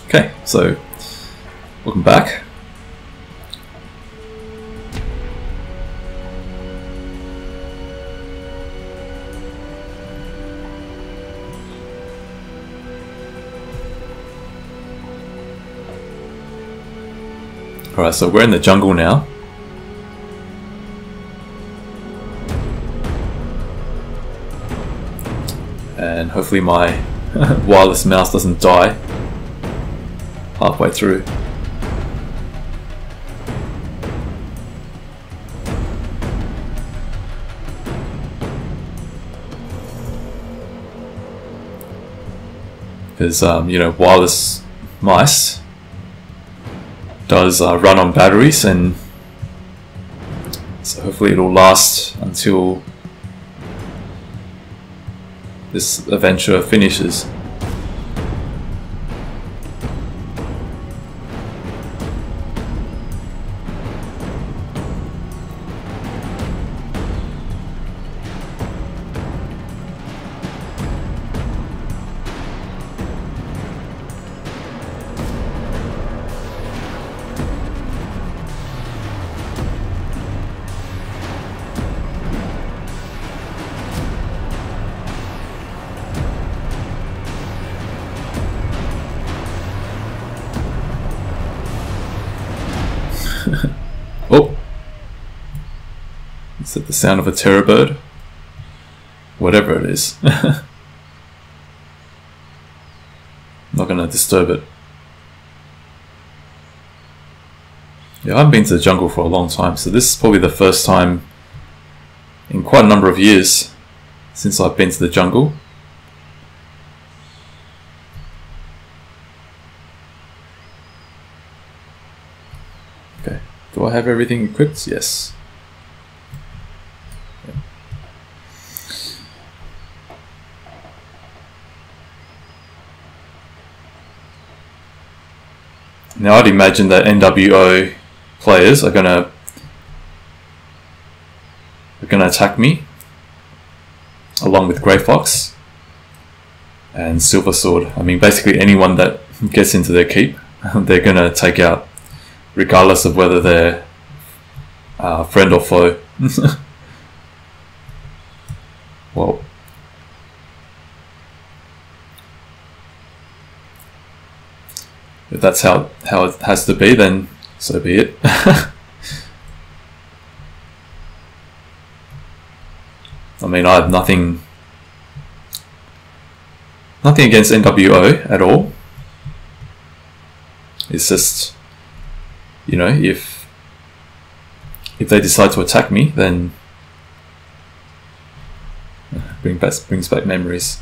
Okay, so welcome back. Alright, so we're in the jungle now. And hopefully my wireless mouse doesn't die halfway through. Because, you know, wireless mice does run on batteries, and so hopefully it'll last until this adventure finishes. Oh! Is that the sound of a terror bird? Whatever it is. I'm not gonna disturb it. Yeah, I haven't been to the jungle for a long time, so this is probably the first time in quite a number of years since I've been to the jungle. Okay, do I have everything equipped? Yes. Now I'd imagine that NWO players are gonna attack me, along with Grey Fox and Silver Sword. I mean, basically anyone that gets into their keep, they're gonna take out, regardless of whether they're friend or foe. Well, if that's how it has to be, then so be it. I mean, I have nothing against NWO at all. It's just, you know, if they decide to attack me, then brings back memories.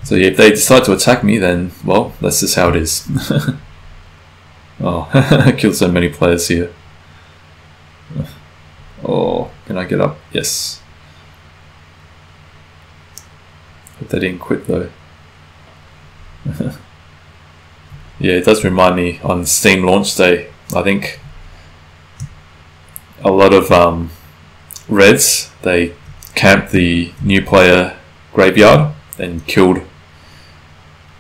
So yeah, if they decide to attack me, then, well, that's just how it is. Oh, I killed so many players here. Oh, can I get up? Yes. Hope they didn't quit though. Yeah, it does remind me on Steam launch day. I think a lot of Reds, they camped the new player graveyard and killed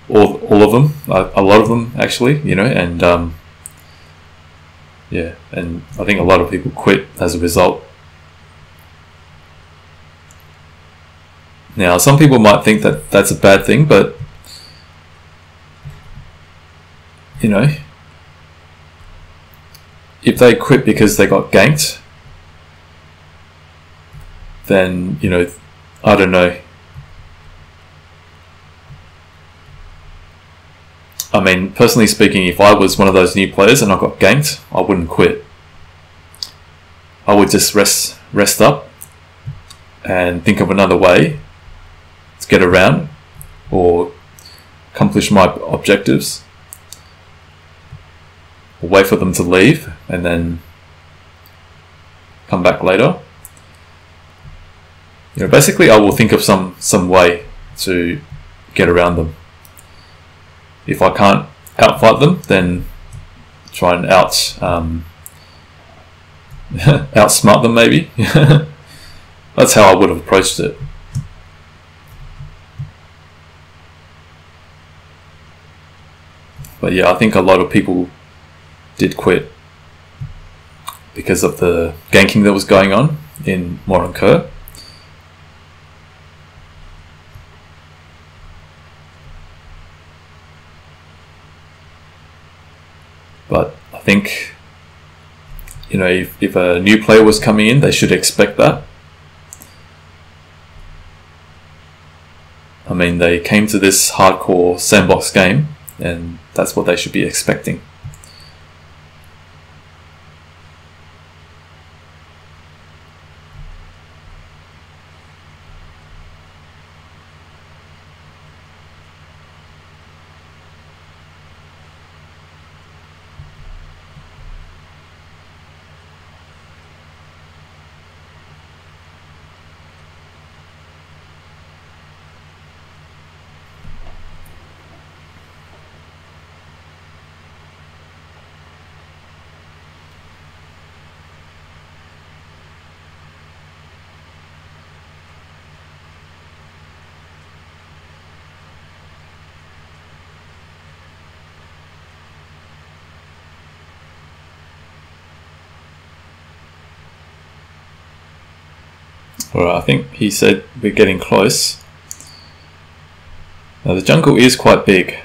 all of them, a lot of them actually, you know, and yeah, and I think a lot of people quit as a result. Now, some people might think that that's a bad thing, but you know, if they quit because they got ganked, then, you know, I don't know. I mean, personally speaking, if I was one of those new players and I got ganked, I wouldn't quit. I would just rest up and think of another way to get around or accomplish my objectives, or wait for them to leave and then come back later. You know, basically I will think of some way to get around them. If I can't outfight them, then try and outsmart them maybe. That's how I would have approached it. But yeah, I think a lot of people did quit because of the ganking that was going on in Modern Kerr. But I think, you know, if a new player was coming in, they should expect that. I mean, they came to this hardcore sandbox game, and that's what they should be expecting. Alright, I think he said we're getting close. Now the jungle is quite big,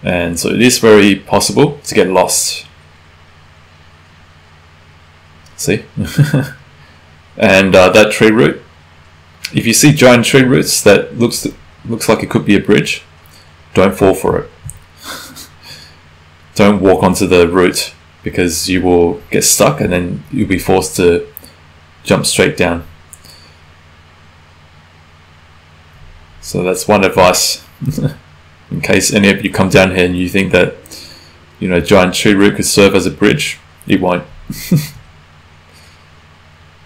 and so it is very possible to get lost. See? And that tree root, if you see giant tree roots that looks like it could be a bridge, don't fall for it. Don't walk onto the root, because you will get stuck and then you'll be forced to jump straight down. So that's one advice. In case any of you come down here and you think that, you know, giant tree root could serve as a bridge, it won't.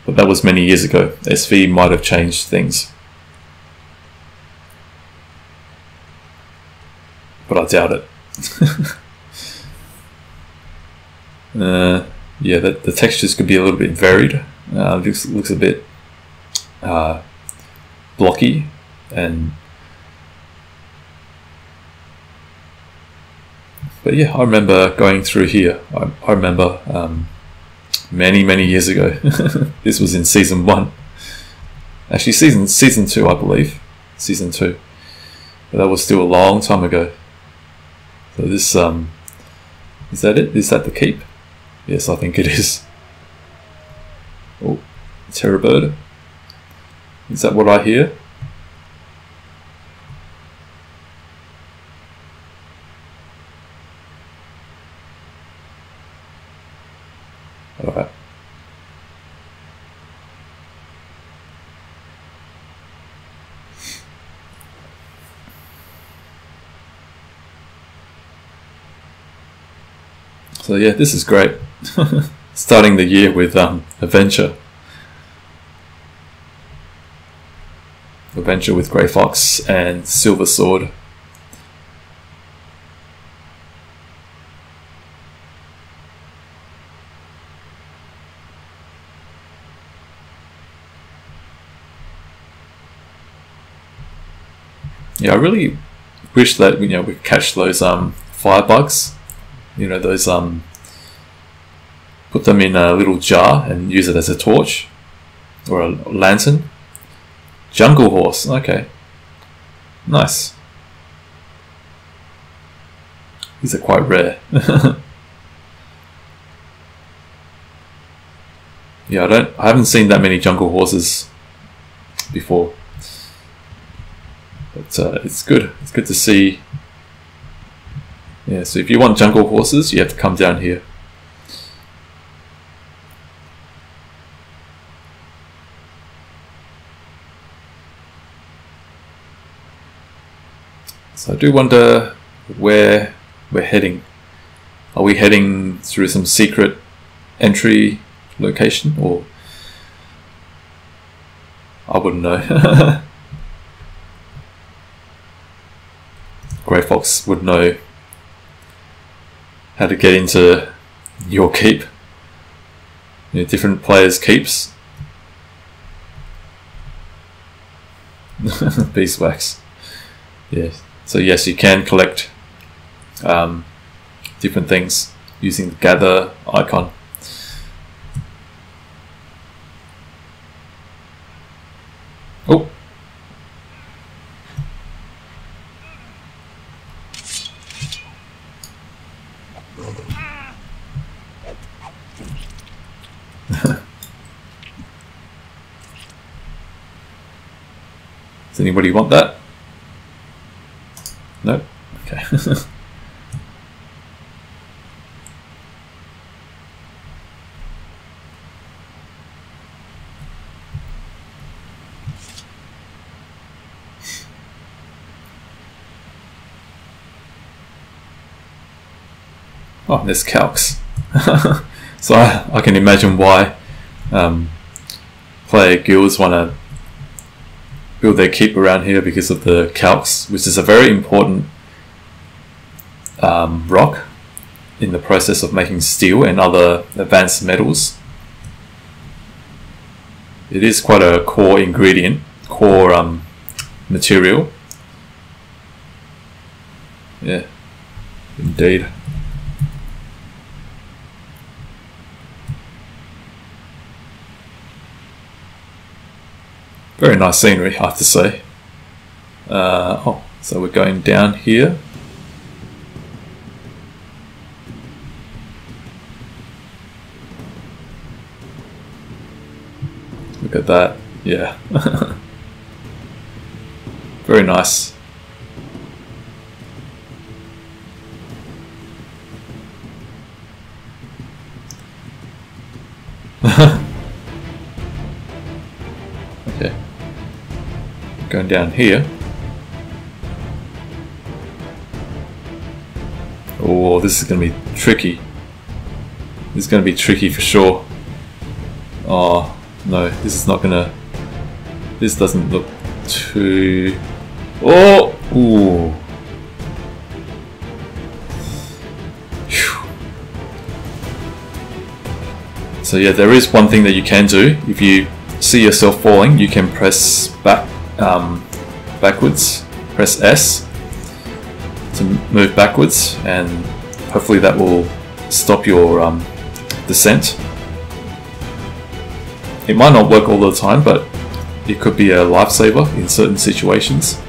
But that was many years ago. SV might have changed things, but I doubt it. Yeah, the textures could be a little bit varied. Looks a bit blocky, but yeah, I remember going through here. I remember many years ago. This was in season 1, actually season 2, I believe, season 2. But that was still a long time ago. So this is that it? Is that the keep? Yes, I think it is. Oh, terror bird. Is that what I hear? Alright. So yeah, this is great. Starting the year with Adventure with Grey Fox and Silver Sword. Yeah, I really wish that, you know, we could catch those firebugs. You know, those put them in a little jar and use it as a torch or a lantern. Jungle horse, okay, nice. These are quite rare. Yeah, I haven't seen that many jungle horses before, but it's good. It's good to see. Yeah, so if you want jungle horses, you have to come down here. So I do wonder where we're heading. Are we heading through some secret entry location, or I wouldn't know. Grey Fox would know how to get into your keep. You know, different players' keeps. Beeswax. Yeah, So yes, you can collect different things using the gather icon. Oh. Does anybody want that? No? Okay. Oh, there's calcs. So I can imagine why player guilds want to build their keep around here, because of the calcs, which is a very important rock in the process of making steel and other advanced metals. It is quite a core ingredient, core material. Yeah, indeed. Very nice scenery, I have to say. Oh, so we're going down here. Look at that, yeah. Very nice. Okay. Going down here. Oh, this is going to be tricky. This is going to be tricky for sure. Oh, no, this is not going to... This doesn't look too... Oh! Ooh. Whew. So yeah, there is one thing that you can do. If you see yourself falling, you can press backwards. Press S to move backwards, and hopefully that will stop your descent. It might not work all the time, but it could be a lifesaver in certain situations.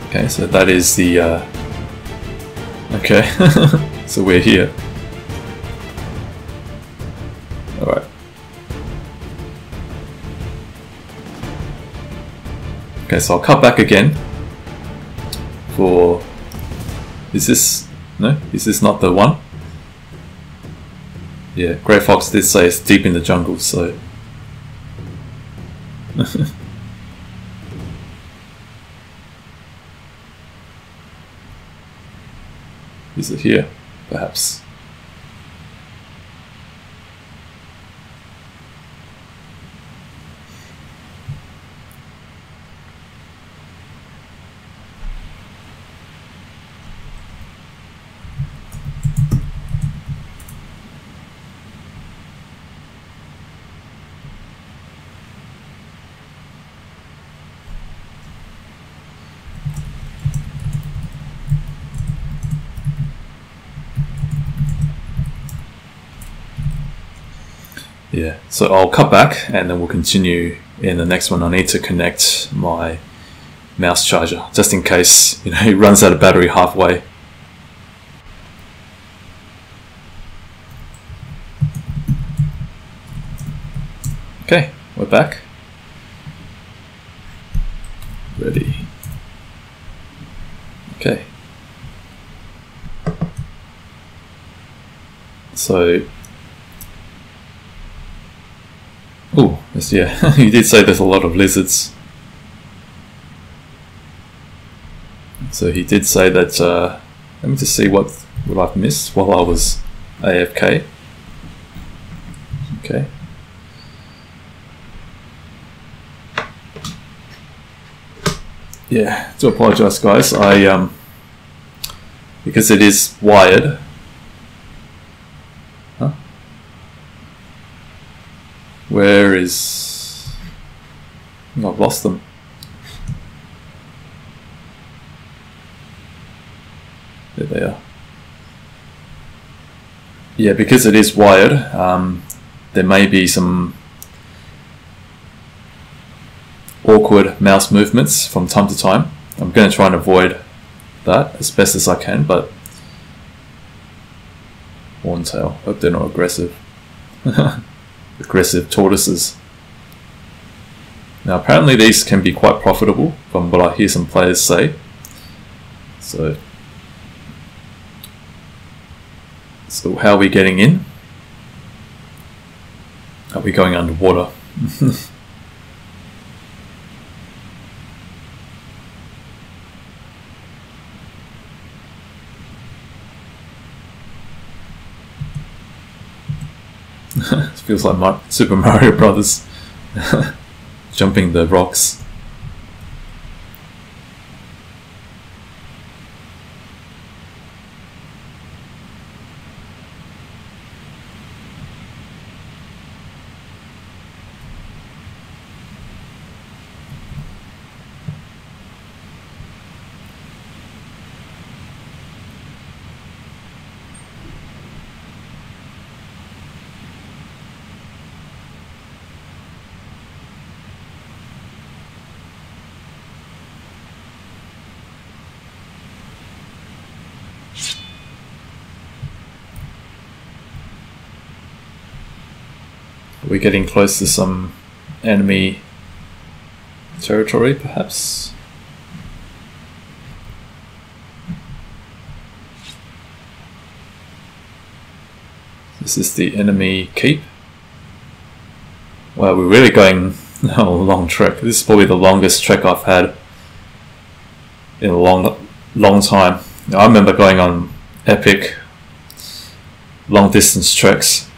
Okay, so that is the... Okay, so we're here. Alright. Okay, so I'll cut back again for... Is this... No? Is this not the one? Yeah, Grey Fox did say it's deep in the jungle, so... Is it here? Perhaps. Yeah, so I'll cut back and then we'll continue in the next one. I need to connect my mouse charger just in case, you know, it runs out of battery halfway. Okay, we're back. Ready. Okay. So oh, yes, yeah, you did say there's a lot of lizards. So he did say that, let me just see what I've missed while I was AFK. Okay. Yeah, do apologise guys, I, because it is wired. Huh? Where is... I've lost them. There they are. Yeah, because it is wired, there may be some awkward mouse movements from time to time. I'm going to try and avoid that as best as I can, but horntail, hope they're not aggressive. Aggressive tortoises. Now apparently these can be quite profitable from what I hear some players say. So how are we getting in? Are we going underwater? It feels like Super Mario Brothers. Jumping the rocks. We're getting close to some enemy territory, perhaps. This is the enemy keep. Wow, we're really going a long trek. This is probably the longest trek I've had in a long time. I remember going on epic long distance treks.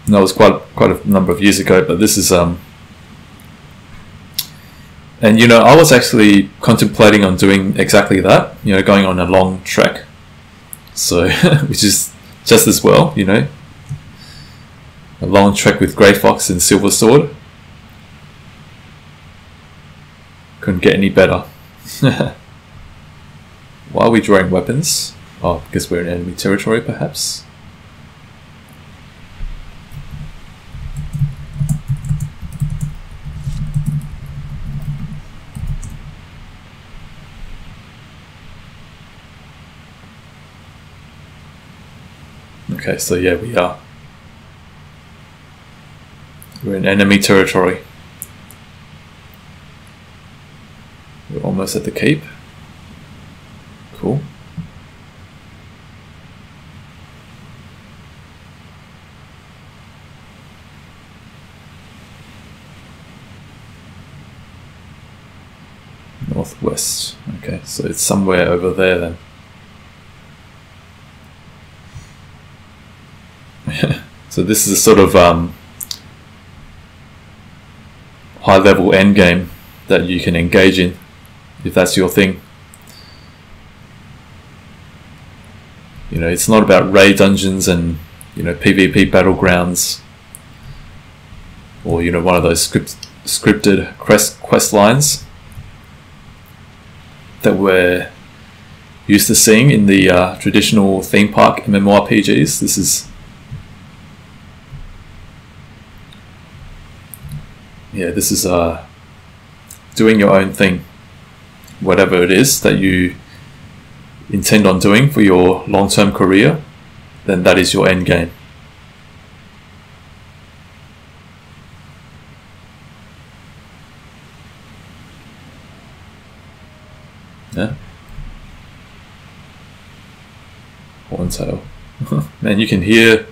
And that was quite a number of years ago, but this is and you know, I was actually contemplating on doing exactly that, you know, going on a long trek, so which is just as well, you know, a long trek with Grey Fox and Silver Sword. Couldn't get any better. Why are we drawing weapons? Oh, because we're in enemy territory, perhaps. Okay, so yeah, we're in enemy territory. We're almost at the keep. Cool. Northwest. Okay, so it's somewhere over there then. So this is a sort of high-level endgame that you can engage in, if that's your thing. You know, it's not about raid dungeons and, you know, PvP battlegrounds, or, you know, one of those scripted quest lines that we're used to seeing in the traditional theme park MMORPGs. This is, yeah, this is doing your own thing, whatever it is that you intend on doing for your long-term career, then that is your end game. Yeah. Horntail. Man, you can hear,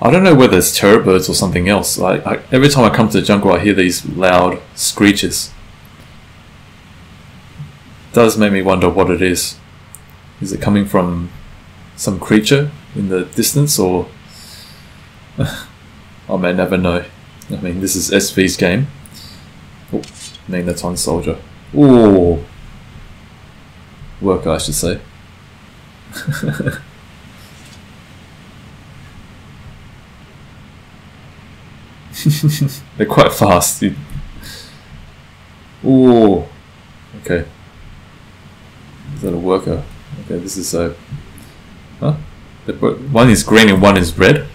I don't know whether it's terror birds or something else. Every time I come to the jungle, I hear these loud screeches. It does make me wonder what it is. Is it coming from some creature in the distance, or I may never know. I mean, this is SV's game. Oh, Magneton Soldier. Ooh. Worker, I should say. They're quite fast. Ooh. Okay. Is that a worker? Okay, this is a... Huh? One is green and one is red.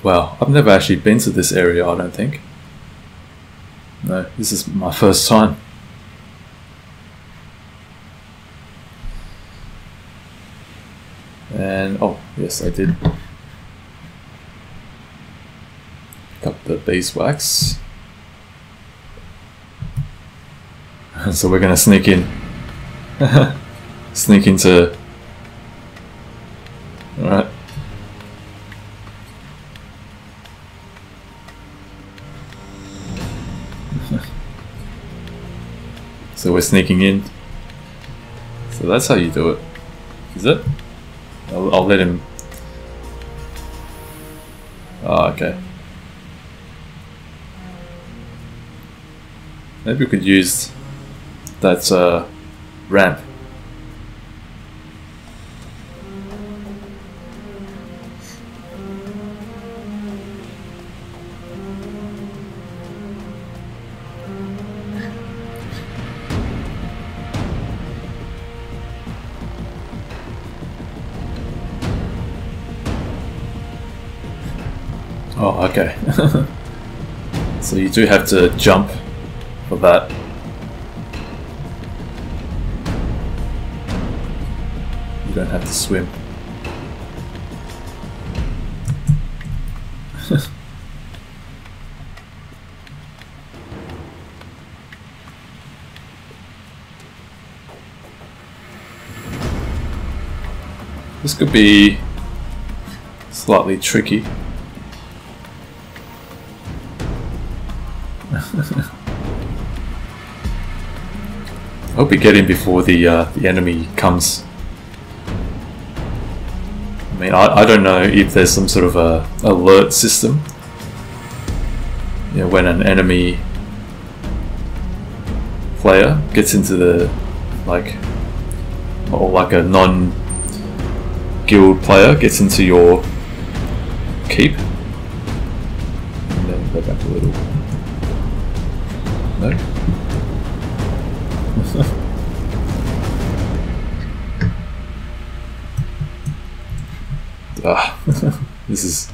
Wow, I've never actually been to this area, I don't think. No, this is my first time. And, oh, yes, I did pick up the beeswax. So we're gonna sneak in. Sneak into... Alright. So we're sneaking in. So that's how you do it. Is it? I'll let him... Oh, okay. Maybe we could use that ramp. Oh, okay. So you do have to jump for that. You don't have to swim. This could be slightly tricky. I hope we get in before the enemy comes. I mean, I don't know if there's some sort of a alert system. You know, when an enemy player gets into the or like a non-guild player gets into your keep. And then go back a little. No. This is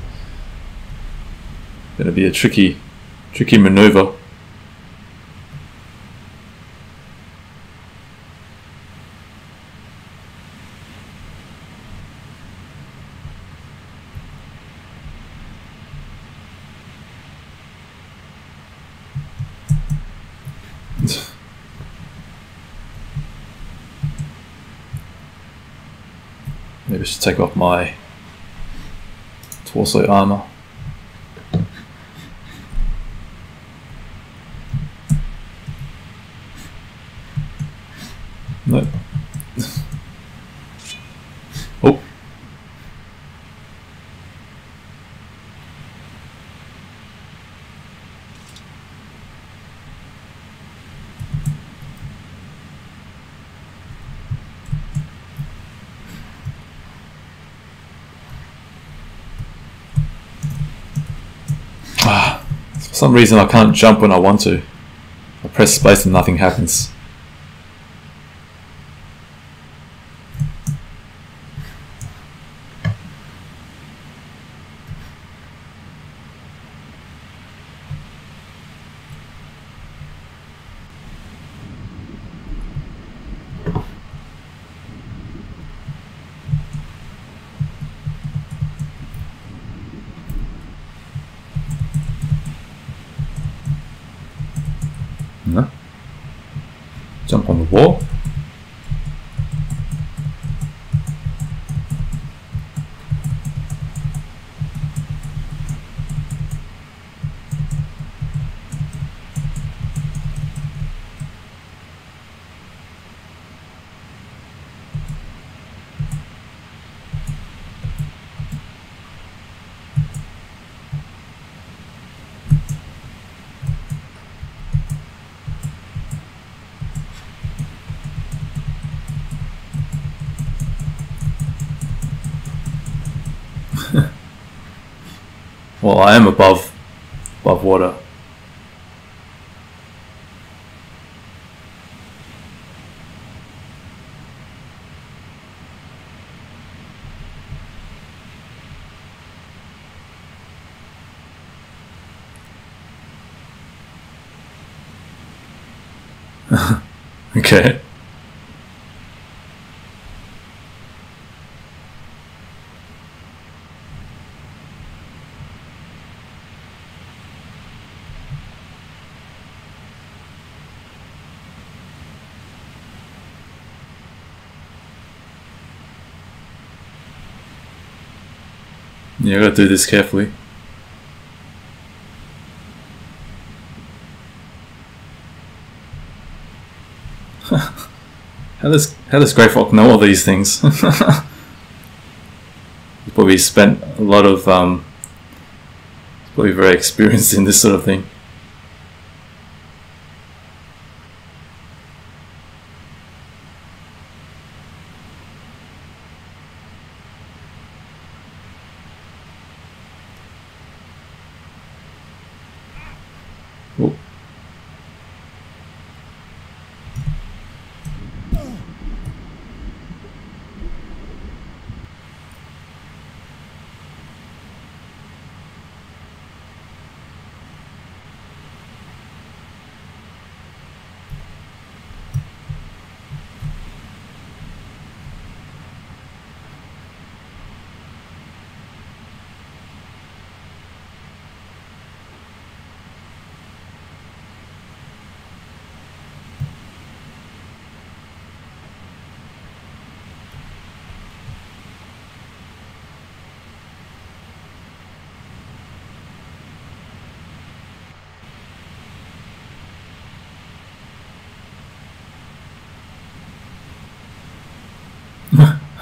going to be a tricky maneuver. Maybe I should take off my torso armor. Nope. Oh. For some reason I can't jump when I want to. I press space and nothing happens. No. Jump on the wall. Well, I am above water. Okay. Yeah, I gotta do this carefully. How does Grey Fox know all these things? He probably spent a lot of probably very experienced in this sort of thing. Oh.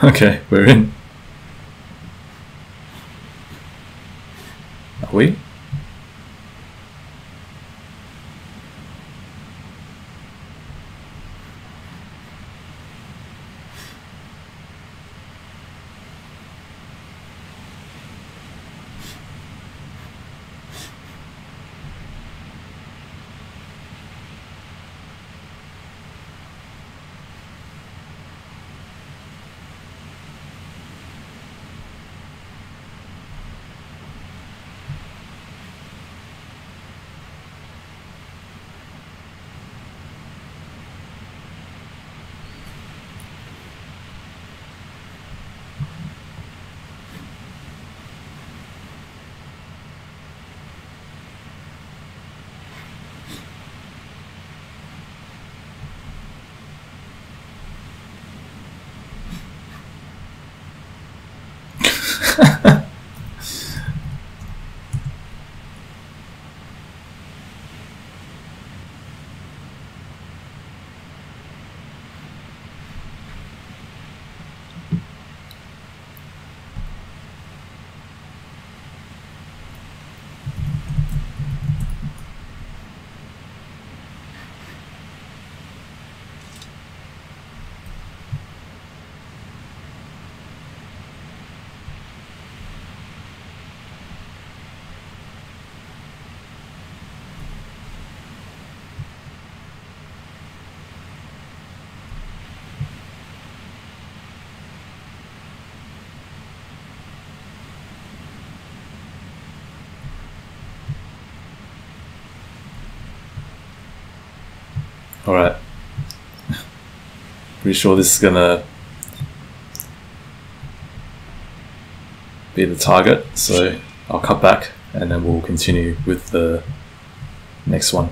Okay, we're in. Are we? Alright. Pretty sure this is gonna be the target, so I'll cut back and then we'll continue with the next one.